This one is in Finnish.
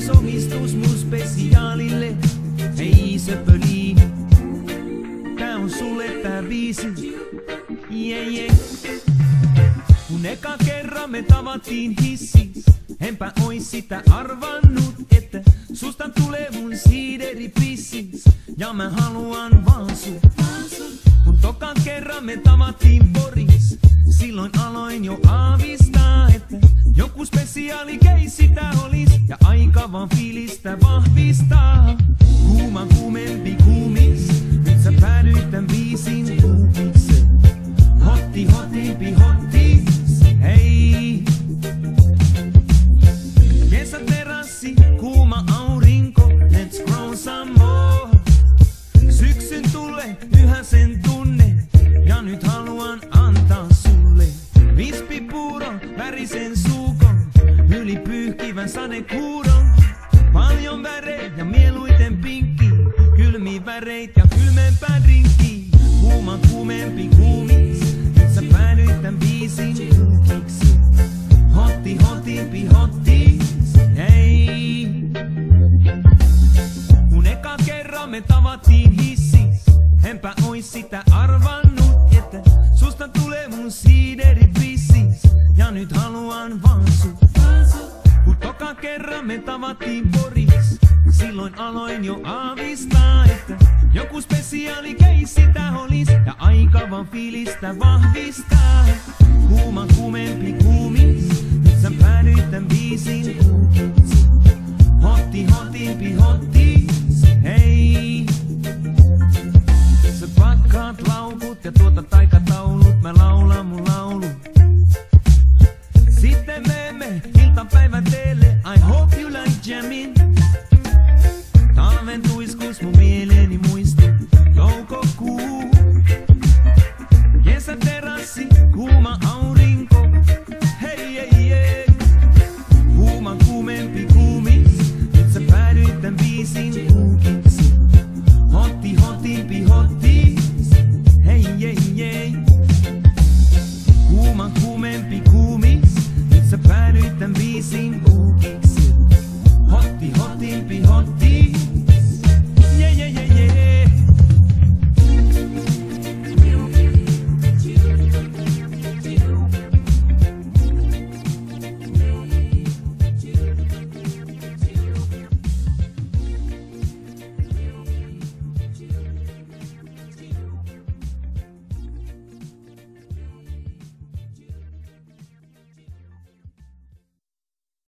ois omistus mun spesiaalille. Hei Söpöli, tää on sulle tää biisi. Kun eka kerran me tavattiin hissis, enpä ois sitä arvannut, että susta tulee mun siideripissis. Ja mä haluan vaan sut. Kun tokan kerran me tavattiin Poris, silloin aloin jo aavistaa, että joku spesiaali keissi tää olis. Ja aika vaan fiilistä vahvistaa. Kuuma kuumempi kuumis, nyt sä päädyit tän biisin kuumiksi. Hotti hotimpi hottis, hei. Kesäterassi, kuuma aurinko, let's grow some more. Syksyn tulee, yhä sen tunne, ja nyt haluan antaa sulle vispipuuron, värisen suukon, yli pyyhkivän sadekuuron. Paljon värejä ja mieluiten pinkki, kylmi väreit ja kylmempää drinkki. Kuuma kuumempi kuumis, nyt sä päädyit tän biisin kuukiksi. Hotti hotimpi hottis, hei. Kun eka kerran me tavattiin hissis, enpä ois sitä arvannut, että susta tulee mun siideripissis. Ja nyt haluan vaan sut. Kun toka kerran me tavattiin Poris, silloin aloin jo aavistaa, että joku spesiaali keissi tää olis. Ja aika vaan fiilistä vahvistaa. Kuuma kuumempi kuumis, nyt sä päädyit tän biisin kuukiksi. Hotti hotimpi hottis, hei. Sä pakkaat laukut ja tuotat aikataulut, mä laulan mun laulu. Sitten menemme iltapäivän teelle, I hope you like jammin'. Talven tuiskus mun mieleeni muisti toukokuu. Kesäterassi, kuuma